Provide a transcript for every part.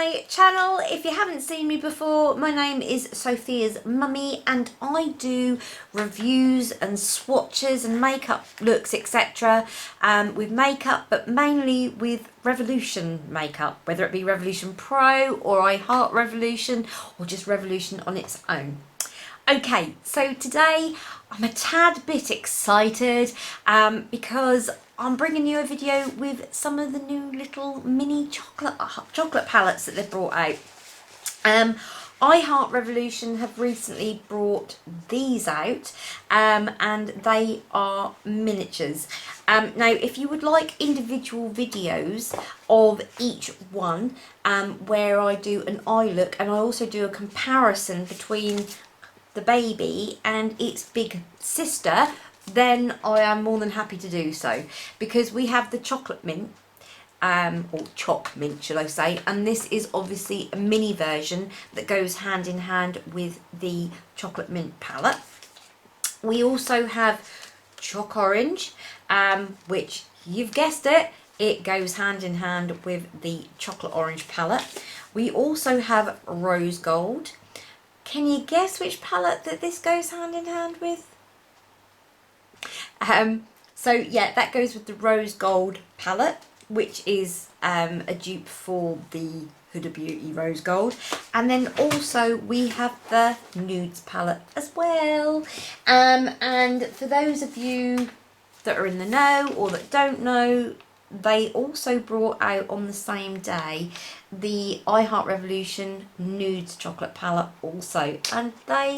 my channel. If you haven't seen me before, my name is Sophia's mummy and I do reviews and swatches and makeup looks, etc. With makeup, but mainly with Revolution makeup, whether it be Revolution Pro or I Heart Revolution or just Revolution on its own. Okay, so today I'm a tad bit excited because I'm bringing you a video with some of the new little mini chocolate palettes that they've brought out. I Heart Revolution have recently brought these out and they are miniatures. Now if you would like individual videos of each one where I do an eye look and I also do a comparison between the baby and its big sister, then I am more than happy to do so, because we have the chocolate mint or choc mint should I say, and this is obviously a mini version that goes hand in hand with the chocolate mint palette. We also have choc orange, which you've guessed it, it goes hand in hand with the chocolate orange palette. We also have rose gold. Can you guess which palette that this goes hand in hand with? So yeah, that goes with the rose gold palette, which is a dupe for the Huda Beauty rose gold. And then also we have the nudes palette as well. And for those of you that are in the know or that don't know, they also brought out on the same day the I Heart Revolution Nudes chocolate palette also, and they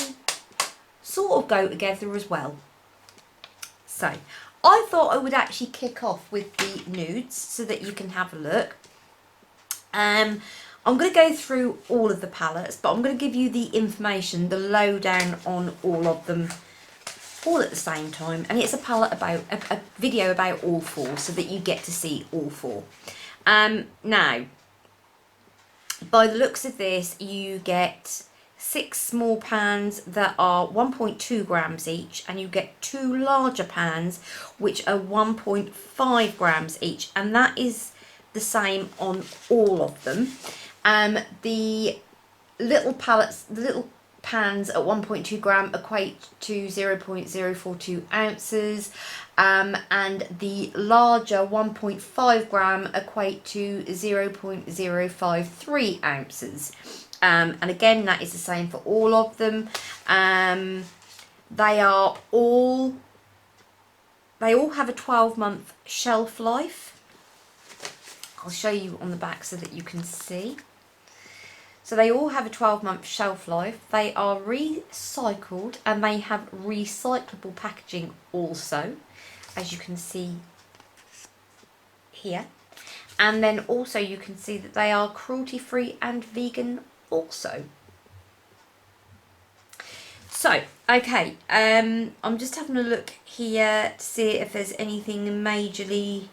sort of go together as well. So I thought I would actually kick off with the nudes so that you can have a look. I'm going to go through all of the palettes, but I'm going to give you the information, the lowdown on all of them all at the same time, and it's a palette about a video about all four so that you get to see all four. Now by the looks of this, you get 6 small pans that are 1.2 grams each, and you get 2 larger pans which are 1.5 grams each, and that is the same on all of them. The little palettes, the little pans at 1.2 gram equate to 0.042 ounces, and the larger 1.5 gram equate to 0.053 ounces. And again, that is the same for all of them. They all have a 12-month shelf life. I'll show you on the back so that you can see. So they all have a 12-month shelf life. They are recycled and they have recyclable packaging also, as you can see here. And then also you can see that they are cruelty-free and vegan also. So, okay, I'm just having a look here to see if there's anything majorly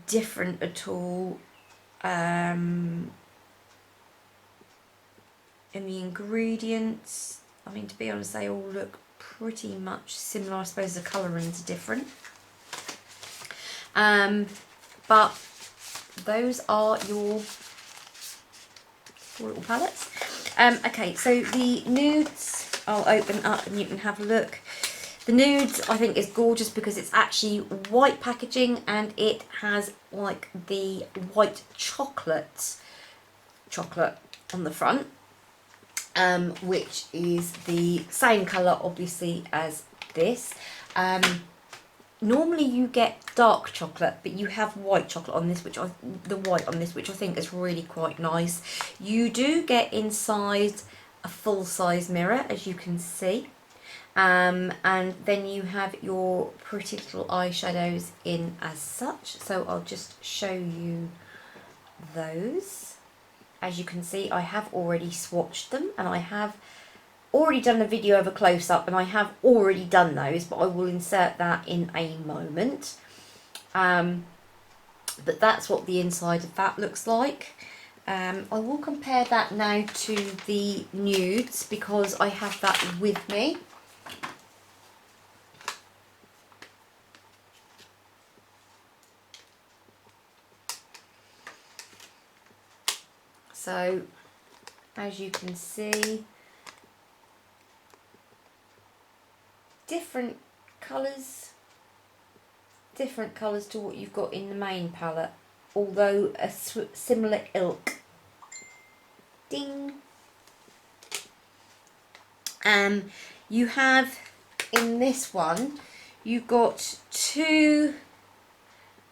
different at all. In the ingredients, I mean, to be honest, they all look pretty much similar. I suppose the colourings are different. But those are your 4 little palettes. Okay, so the nudes, I'll open up and you can have a look. The nudes, I think, is gorgeous because it's actually white packaging and it has like the white chocolate on the front. Which is the same colour obviously as this. Normally you get dark chocolate, but you have white chocolate on this, which I think is really quite nice. You do get inside a full-size mirror, as you can see, and then you have your pretty little eyeshadows in as such. So I'll just show you those. As you can see, I have already swatched them and I have already done a video of a close-up, and I have already done those, but I will insert that in a moment. But that's what the inside of that looks like. I will compare that now to the nudes because I have that with me. So as you can see, different colours to what you've got in the main palette, although a similar ilk. Ding. You have in this one, you've got two.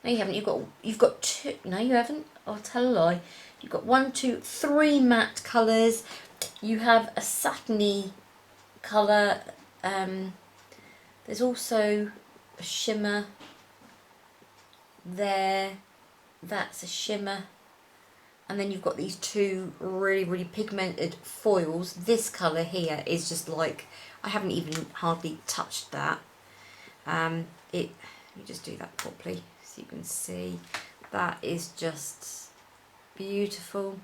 No, you haven't. You've got two. No, you haven't. I'll tell a lie. You've got 1, 2, 3 matte colours. You have a satiny colour. There's also a shimmer there. That's a shimmer. And then you've got these two really, really pigmented foils. This colour here is just like, I haven't even hardly touched that. Let me just do that properly so you can see. That is just beautiful.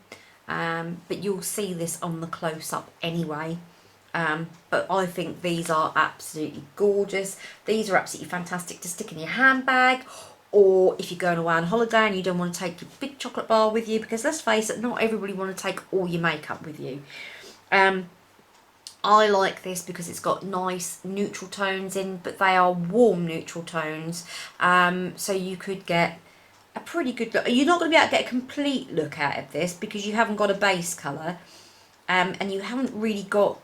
But you'll see this on the close-up anyway. But I think these are absolutely gorgeous. These are absolutely fantastic to stick in your handbag, or if you're going away on holiday and you don't want to take your big chocolate bar with you, because let's face it, not everybody want to take all your makeup with you. I like this because it's got nice neutral tones in, but they are warm neutral tones, so you could get a pretty good look. You're not going to be able to get a complete look out of this because you haven't got a base colour, and you haven't really got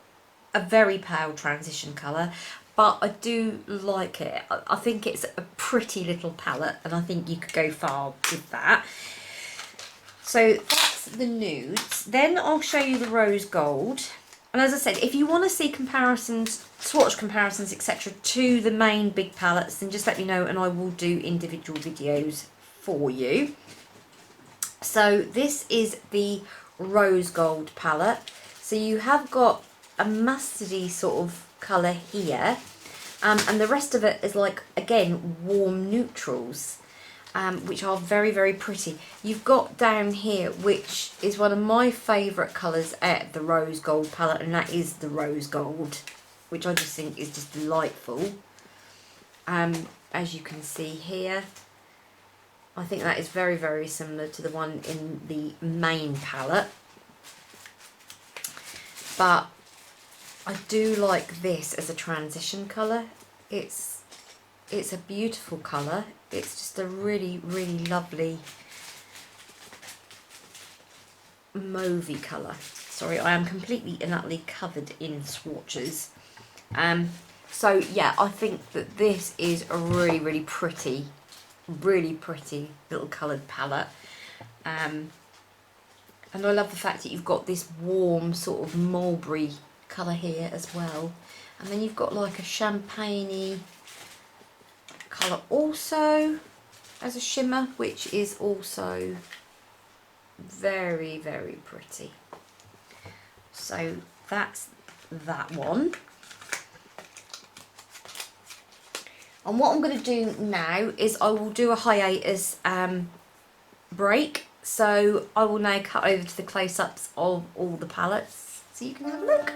a very pale transition colour, but I do like it. I think it's a pretty little palette, and I think you could go far with that. So that's the nudes. Then I'll show you the rose gold. And as I said, if you want to see comparisons, swatch comparisons, etc. to the main big palettes, then just let me know and I will do individual videos for you. So this is the rose gold palette. So you have got a mustardy sort of colour here, and the rest of it is like, again, warm neutrals, which are very, very pretty. You've got down here, which is one of my favourite colours out of the rose gold palette, and that is the rose gold, which I just think is just delightful. As you can see here, I think that is very, very similar to the one in the main palette, but I do like this as a transition colour. It's a beautiful colour. It's just a really, really lovely mauvey colour. Sorry, I am completely and utterly covered in swatches. So yeah, I think that this is a really, really pretty little coloured palette. And I love the fact that you've got this warm sort of mulberry colour here as well, and then you've got like a champagne-y colour also as a shimmer, which is also very, very pretty. So that's that one. And what I'm going to do now is I will do a hiatus break, so I will now cut over to the close-ups of all the palettes so you can have a look.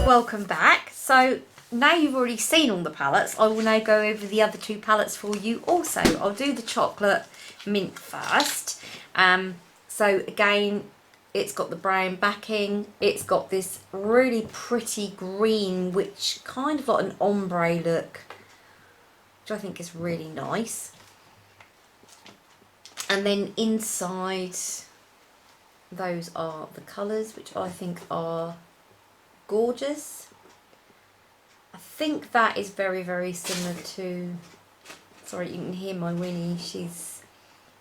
Welcome back. So now you've already seen all the palettes, I will now go over the other two palettes for you also. I'll do the chocolate mint first. So again, it's got the brown backing, it's got this really pretty green, which kind of like an ombre look, which I think is really nice. And then inside, those are the colours, which I think are gorgeous. I think that is very, very similar to, sorry, you can hear my Winnie, she's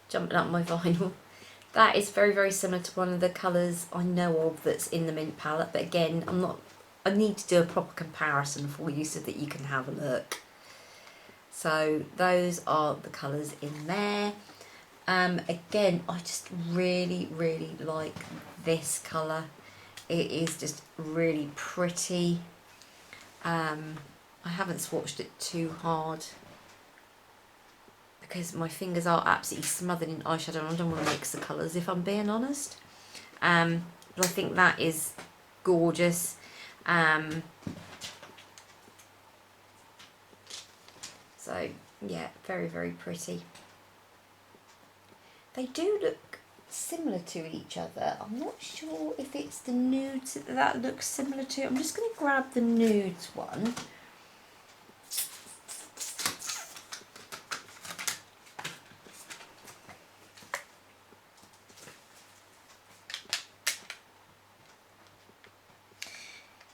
jumping up my vinyl. That is very, very similar to one of the colours I know of that's in the mint palette, but again, I need to do a proper comparison for you so that you can have a look. So those are the colours in there. Again, I just really, really like this colour. It is just really pretty. I haven't swatched it too hard because my fingers are absolutely smothered in eyeshadow and I don't want to mix the colours if I'm being honest. But I think that is gorgeous. So yeah, very, very pretty. They do look similar to each other. I'm not sure if it's the nudes that looks similar to. I'm just going to grab the nudes one.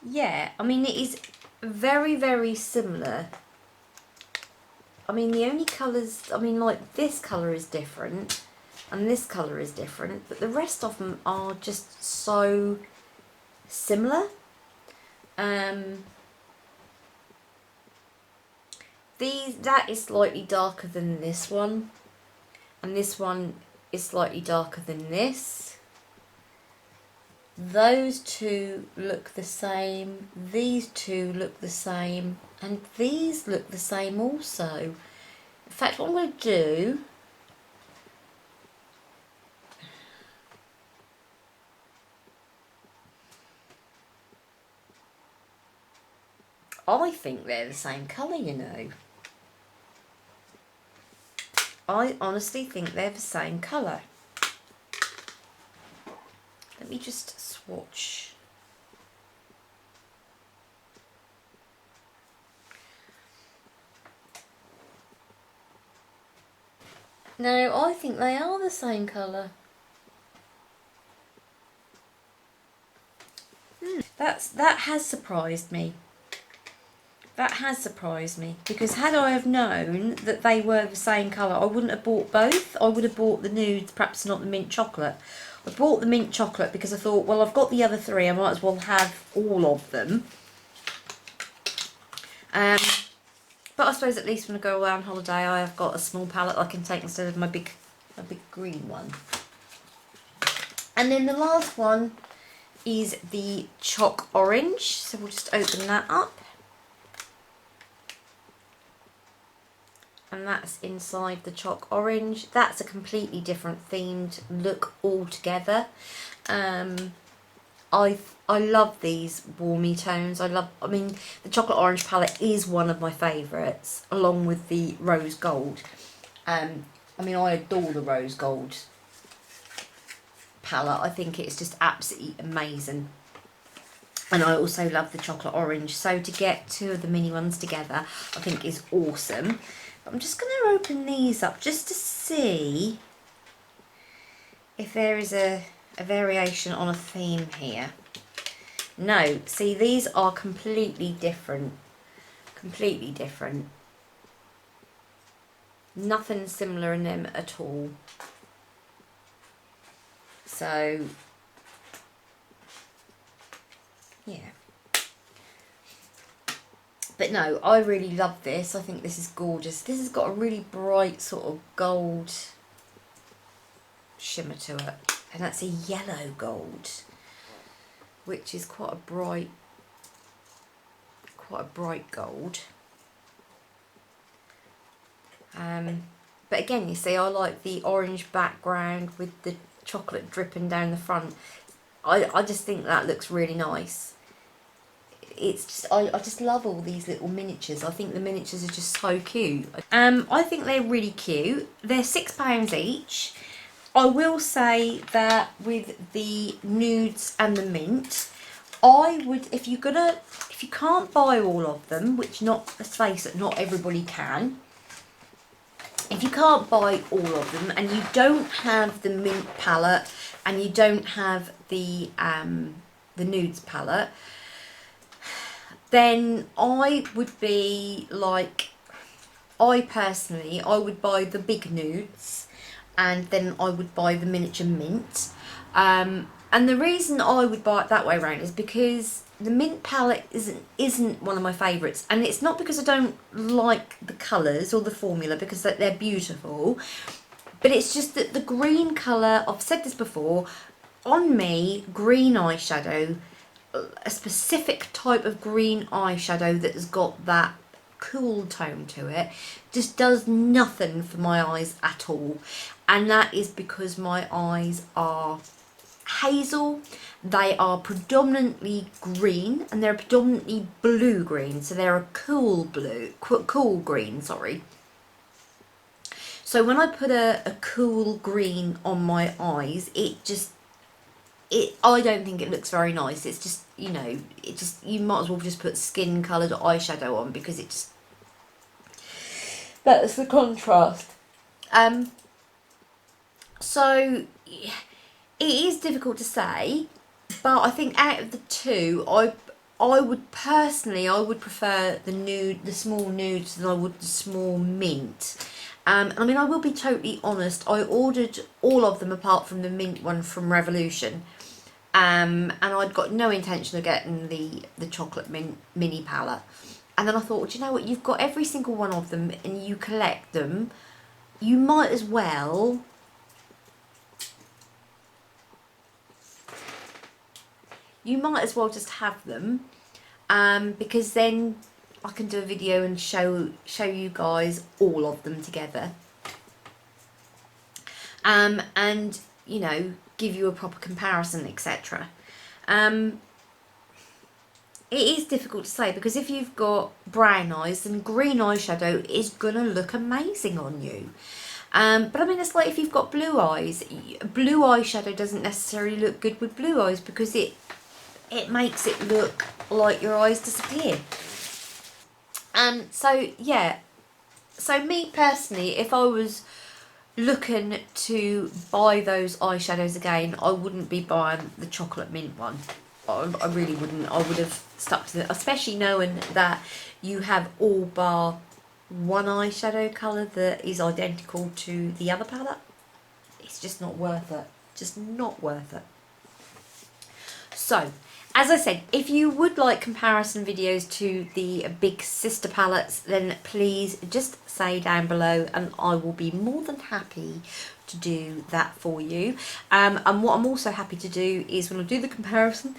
Yeah, I mean it is very, very similar. I mean the only colours, I mean like this colour is different. And this colour is different, but the rest of them are just so similar. That is slightly darker than this one, and this one is slightly darker than this. Those two look the same, these two look the same, and these look the same also. In fact, what I'm going to do, I think they're the same colour, you know. I honestly think they're the same colour. Let me just swatch. No, I think they are the same colour. That has surprised me. That has surprised me, because had I have known that they were the same colour, I wouldn't have bought both. I would have bought the nudes, perhaps not the mint chocolate. I bought the mint chocolate because I thought, well, I've got the other three, I might as well have all of them. But I suppose at least when I go away on holiday, I have got a small palette I can take instead of my big green one. And then the last one is the choc orange. So we'll just open that up. And that's inside the choc orange. That's a completely different themed look altogether. I love these warmy tones. I mean, the chocolate orange palette is one of my favourites, along with the rose gold. I mean, I adore the rose gold palette. I think it's just absolutely amazing. And I also love the chocolate orange. So to get two of the mini ones together, I think is awesome. I'm just going to open these up just to see if there is a variation on a theme here. No, see, these are completely different. Completely different. Nothing similar in them at all. So, yeah. But no, I really love this. I think this is gorgeous. This has got a really bright sort of gold shimmer to it. And that's a yellow gold, which is quite a bright gold. But again, you see, I like the orange background with the chocolate dripping down the front. I just think that looks really nice. it's just, I just love all these little miniatures. I think the miniatures are just so cute. I think they're really cute. They're £6 each. I will say that with the nudes and the mint, I would, if you can't buy all of them, which let's face it, not everybody can. If you can't buy all of them and you don't have the mint palette and you don't have the nudes palette, then I would be like, I would buy the big nudes and then I would buy the miniature mint. And the reason I would buy it that way around is because the mint palette isn't one of my favourites, and it's not because I don't like the colours or the formula, because they're beautiful, but it's just that the green colour, I've said this before, on me, green eyeshadow, a specific type of green eyeshadow that has got that cool tone to it, just does nothing for my eyes at all. And that is because my eyes are hazel, they are predominantly green, and they're predominantly blue green, so they're a cool green, sorry. So when I put a cool green on my eyes, I don't think it looks very nice. It's just, you know, you might as well just put skin coloured eyeshadow on, because that's the contrast. So it is difficult to say, but I think out of the two, I would prefer the small nudes than I would the small mint. I mean, I will be totally honest, I ordered all of them apart from the mint one from Revolution. And I'd got no intention of getting the chocolate mint mini palette. And then I thought, well, do you know what, you've got every single one of them and you collect them, you might as well just have them, because then I can do a video and show you guys all of them together, and you know, give you a proper comparison, etc. It is difficult to say, because if you've got brown eyes, then green eyeshadow is gonna look amazing on you. But I mean, it's like if you've got blue eyes, blue eyeshadow doesn't necessarily look good with blue eyes, because it makes it look like your eyes disappear. So yeah, so me personally, if I was looking to buy those eyeshadows again, I wouldn't be buying the chocolate mint one. I really wouldn't. I would have stuck to it, especially knowing that you have all bar one eyeshadow colour that is identical to the other palette. It's just not worth it. Just not worth it. So, as I said, if you would like comparison videos to the big sister palettes, then please just say down below and I will be more than happy to do that for you. And what I'm also happy to do is when I do the comparison,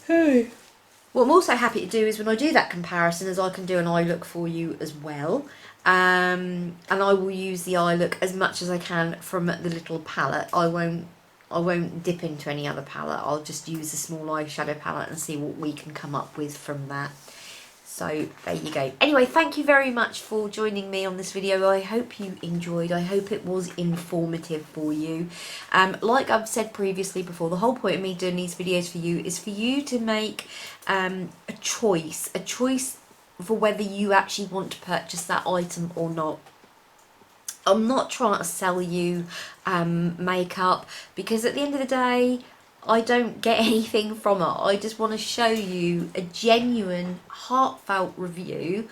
what I'm also happy to do is when I do that comparison, is I can do an eye look for you as well. And I will use the eye look as much as I can from the little palette. I won't dip into any other palette. I'll just use the small eyeshadow palette and see what we can come up with from that. So there you go. Anyway, thank you very much for joining me on this video. I hope you enjoyed. I hope it was informative for you. Like I've said previously before, the whole point of me doing these videos for you is for you to make a choice for whether you actually want to purchase that item or not. I'm not trying to sell you makeup, because at the end of the day, I don't get anything from it. I just want to show you a genuine, heartfelt review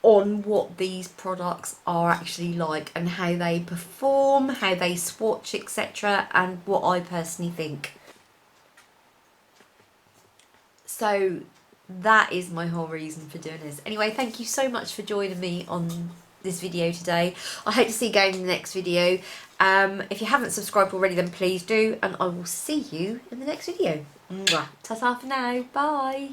on what these products are actually like and how they perform, how they swatch, etc., and what I personally think. So that is my whole reason for doing this. Anyway, thank you so much for joining me on this video today. I hope to see you again in the next video. If you haven't subscribed already, then please do, and I will see you in the next video. Mwah. Ta-ta for now. Bye.